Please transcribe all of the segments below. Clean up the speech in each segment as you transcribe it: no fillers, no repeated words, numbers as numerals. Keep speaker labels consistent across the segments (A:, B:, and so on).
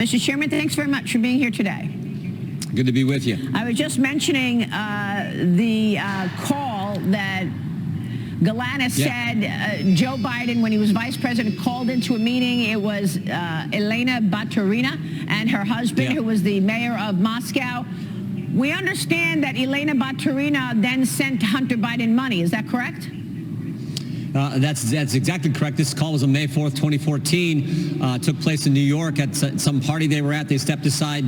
A: Mr. Chairman, thanks very much for being here today.
B: Good to be with you.
A: I was just mentioning the call that Galanis said Joe Biden, when he was vice president, called into a meeting. It was Elena Baturina and her husband, who was the mayor of Moscow. We understand that Elena Baturina then sent Hunter Biden money. Is that correct?
B: That's exactly correct. This call was on May 4th, 2014. Took place in New York at some party they were at. They stepped aside.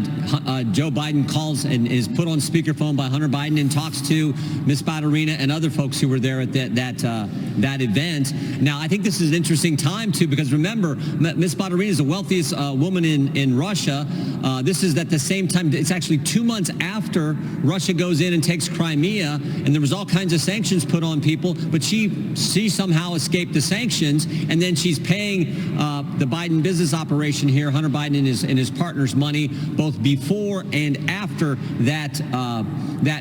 B: Joe Biden calls and is put on speakerphone by Hunter Biden and talks to Ms. Baturina and other folks who were there at that event. Now, I think this is an interesting time, too, because remember, Ms. Baturina is the wealthiest woman in Russia. This is at the same time. It's actually 2 months after Russia goes in and takes Crimea, and there was all kinds of sanctions put on people, but she somehow escaped the sanctions, and then she's paying the Biden business operation here, Hunter Biden and his partners, money both before and after that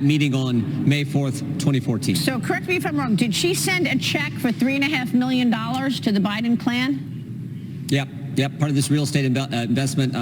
B: meeting on May 4th, 2014.
A: So correct me if I'm wrong. Did she send a check for $3.5 million to the Biden clan?
B: Yep, part of this real estate investment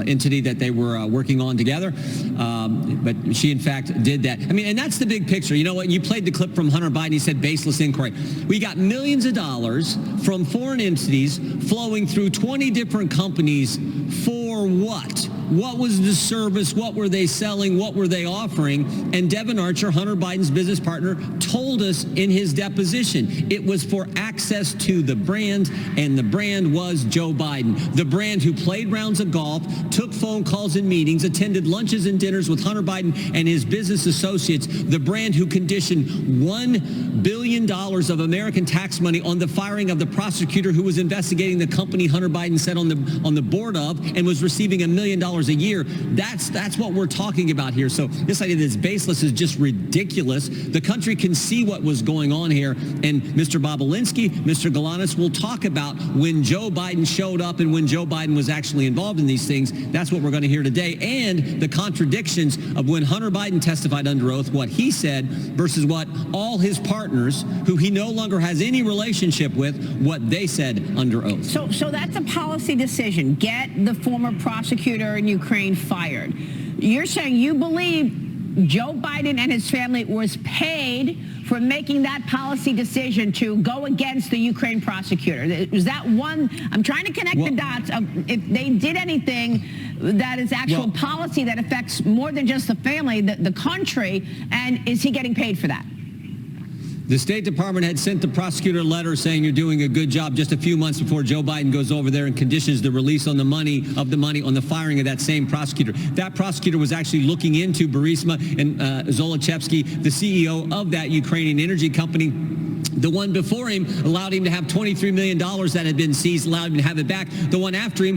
B: entity that they were working on together. But she, in fact, did that. I mean, and that's the big picture. You know what? You played the clip from Hunter Biden. He said baseless inquiry. We got millions of dollars from foreign entities flowing through 20 different companies for what? What was the service? What were they selling? What were they offering? And Devin Archer, Hunter Biden's business partner, told us in his deposition it was for access to the brand, and the brand was Joe Biden. The brand who played rounds of golf, took phone calls and meetings, attended lunches and dinners with Hunter Biden and his business associates. The brand who conditioned $1 billion of American tax money on the firing of the prosecutor who was investigating the company Hunter Biden sat on the board of and was receiving $1 million a year. That's what we're talking about here. So this idea that it's baseless is just ridiculous. The country can see what was going on here, and Mr. Bobulinski, Mr. Galanis will talk about when Joe Biden showed up and when Joe Biden was actually involved in these things. That's what we're going to hear today, and the contradictions of when Hunter Biden testified under oath, what he said versus what all his partners, who he no longer has any relationship with, what they said under oath.
A: So that's a policy decision. Get the former prosecutor in Ukraine fired. You're saying you believe Joe Biden and his family was paid for making that policy decision to go against the Ukraine prosecutor. Was that one? I'm trying to connect the dots of if they did anything that is actual policy that affects more than just the family, the country, and is he getting paid for that?
B: The State Department had sent the prosecutor a letter saying you're doing a good job just a few months before Joe Biden goes over there and conditions the release on the money on the firing of that same prosecutor. That prosecutor was actually looking into Burisma and Zolochevsky, the CEO of that Ukrainian energy company. The one before him allowed him to have $23 million that had been seized, allowed him to have it back. The one after him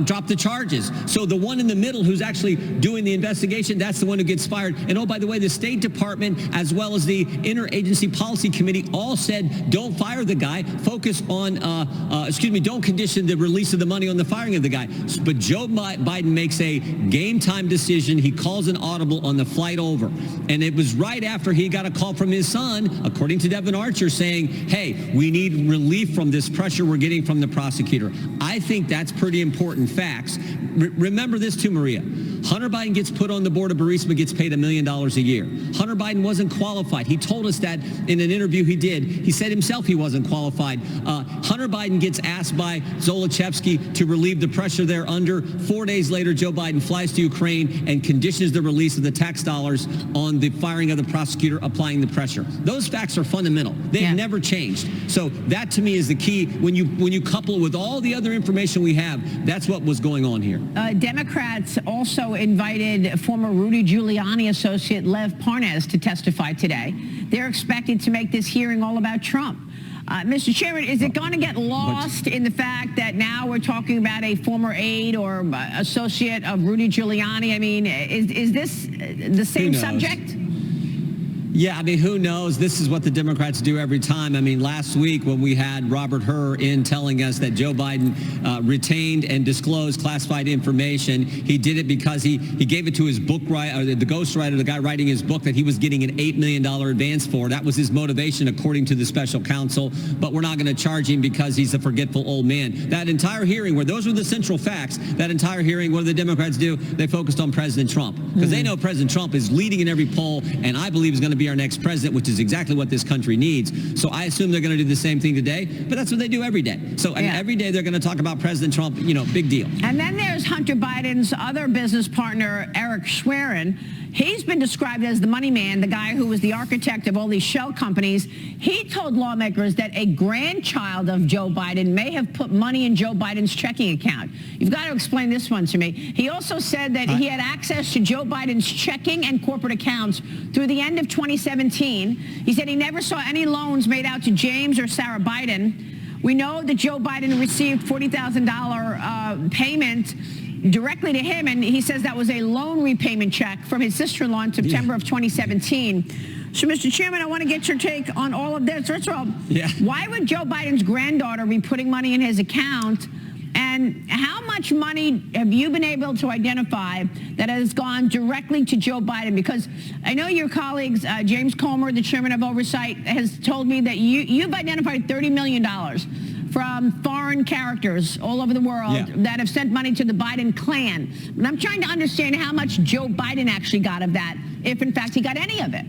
B: dropped the charges. So the one in the middle who's actually doing the investigation, that's the one who gets fired. And oh, by the way, the State Department as well as the Interagency Policy Committee all said don't fire the guy. Focus on, don't condition the release of the money on the firing of the guy. But Joe Biden makes a game time decision. He calls an audible on the flight over. And it was right after he got a call from his son, according to Devin Archer, saying, hey, we need relief from this pressure we're getting from the prosecutor. I think that's pretty important facts. Remember this too, Maria. Hunter Biden gets put on the board of Burisma, gets paid $1 million a year. Hunter Biden wasn't qualified. He told us that in an interview he did. He said himself he wasn't qualified. Hunter Biden gets asked by Zolochevsky to relieve the pressure they're under. 4 days later, Joe Biden flies to Ukraine and conditions the release of the tax dollars on the firing of the prosecutor, applying the pressure. Those facts are fundamental. They have never changed. So that, to me, is the key. When you couple it with all the other information we have, that's what was going on here.
A: Democrats also invited former Rudy Giuliani associate Lev Parnas to testify today. They're expected to make this hearing all about Trump. Mr. Chairman, is it going to get lost in the fact that now we're talking about a former aide or associate of Rudy Giuliani? I mean, is this the same subject?
B: Yeah, I mean, who knows? This is what the Democrats do every time. I mean, last week when we had Robert Hur in telling us that Joe Biden retained and disclosed classified information, he did it because he gave it to his book writer, the ghostwriter, the guy writing his book that he was getting an $8 million advance for. That was his motivation, according to the special counsel. But we're not going to charge him because he's a forgetful old man. That entire hearing, where those were the central facts, that entire hearing, what did the Democrats do? They focused on President Trump because they know President Trump is leading in every poll, and I believe is going to be our next president, which is exactly what this country needs. So I assume they're going to do the same thing today, but that's what they do every day. So I mean, every day they're going to talk about President Trump, big deal.
A: And then there's Hunter Biden's other business partner, Eric Schwerin. He's been described as the money man, the guy who was the architect of all these shell companies. He told lawmakers that a grandchild of Joe Biden may have put money in Joe Biden's checking account. You've got to explain this one to me. He also said that he had access to Joe Biden's checking and corporate accounts through the end of 2017. He said he never saw any loans made out to James or Sarah Biden. We know that Joe Biden received $40,000 payment directly to him, and he says that was a loan repayment check from his sister-in-law in September of 2017. So, Mr. Chairman, I want to get your take on all of this. First of all, why would Joe Biden's granddaughter be putting money in his account? And how much money have you been able to identify that has gone directly to Joe Biden? Because I know your colleagues, James Comer, the chairman of Oversight, has told me that you've identified $30 million from foreign characters all over the world that have sent money to the Biden clan. And I'm trying to understand how much Joe Biden actually got of that, if in fact he got any of it.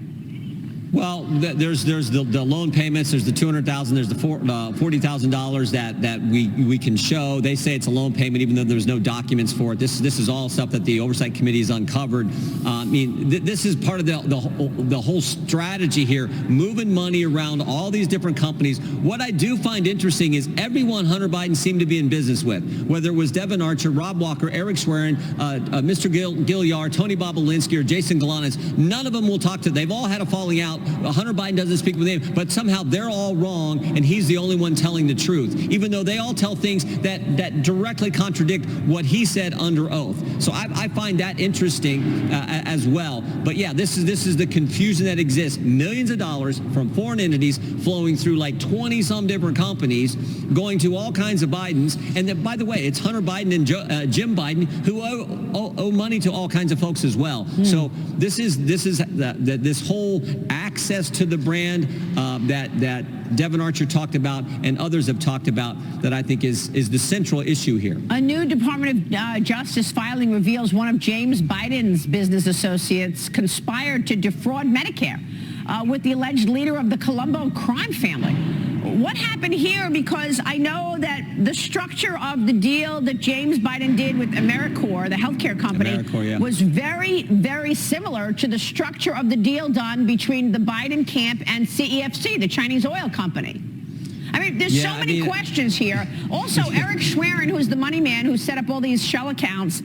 B: Well, there's the loan payments, there's the $200,000, there's the $40,000 that we can show. They say it's a loan payment even though there's no documents for it. This is all stuff that the Oversight Committee has uncovered. This is part of the whole strategy here, moving money around all these different companies. What I do find interesting is everyone Hunter Biden seemed to be in business with, whether it was Devin Archer, Rob Walker, Eric Schwerin, Mr. Gilliard, Tony Bobolinsky, or Jason Galanis. None of them will talk to. They've all had a falling out. Hunter Biden doesn't speak with him, but somehow they're all wrong, and he's the only one telling the truth, even though they all tell things that directly contradict what he said under oath. So I find that interesting as well. But yeah, this is the confusion that exists. Millions of dollars from foreign entities flowing through like 20-some different companies, going to all kinds of Bidens. And that, by the way, it's Hunter Biden and Jim Biden who owe money to all kinds of folks as well. So this whole access to the brand that Devin Archer talked about and others have talked about that I think is the central issue here.
A: A new Department of Justice filing reveals one of James Biden's business associates conspired to defraud Medicare with the alleged leader of the Colombo crime family. What happened here? Because I know that the structure of the deal that James Biden did with AmeriCorps, the healthcare company, was very, very similar to the structure of the deal done between the Biden camp and CEFC, the Chinese oil company. I mean, there's so many questions here. Also, Eric Schwerin, who's the money man who set up all these shell accounts,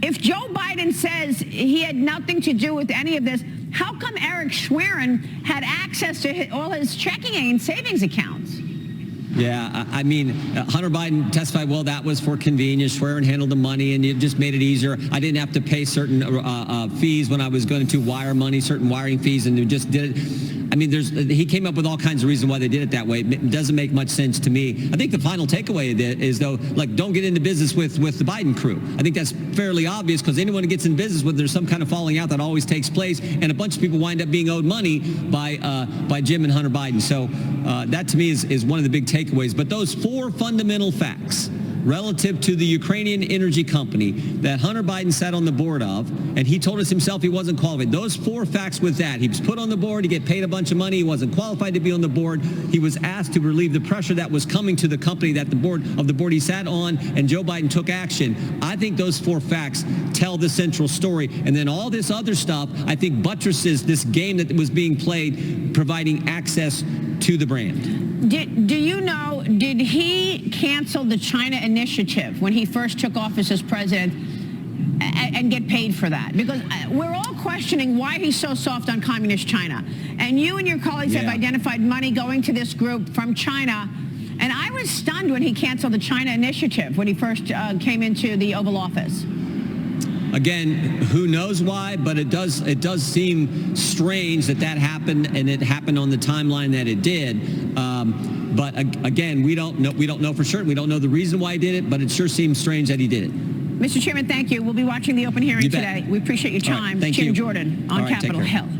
A: if Joe Biden says he had nothing to do with any of this, how come Eric Schwerin had access to all his checking and savings accounts?
B: Yeah, I mean, Hunter Biden testified, well, that was for convenience. Schwerin handled the money, and it just made it easier. I didn't have to pay certain fees when I was going to wire money, certain wiring fees, and they just did it. I mean, he came up with all kinds of reasons why they did it that way. It doesn't make much sense to me. I think the final takeaway is, though, like, don't get into business with the Biden crew. I think that's fairly obvious because anyone who gets in business with, there's some kind of falling out that always takes place, and a bunch of people wind up being owed money by Jim and Hunter Biden. So that, to me, is one of the big takeaways. But those four fundamental facts relative to the Ukrainian energy company that Hunter Biden sat on the board of, and he told us himself he wasn't qualified. Those four facts with that. He was put on the board. He get paid a bunch of money. He wasn't qualified to be on the board. He was asked to relieve the pressure that was coming to the company that the board he sat on, and Joe Biden took action. I think those four facts tell the central story. And then all this other stuff, I think, buttresses this game that was being played, providing access to the brand.
A: Do you know, did he cancel the China initiative when he first took office as president and get paid for that? Because we're all questioning why he's so soft on communist China. And you and your colleagues have identified money going to this group from China. And I was stunned when he canceled the China initiative when he first came into the Oval Office.
B: again, who knows why, but it does seem strange that happened, and it happened on the timeline that it did. But again, we don't know for sure. We don't know the reason why he did it, but it sure seems strange that he did it.
A: Mr. Chairman, thank you. We'll be watching the open hearing today. We appreciate your time.
B: Thank you.
A: Jim Jordan on
B: All right,
A: Capitol Hill.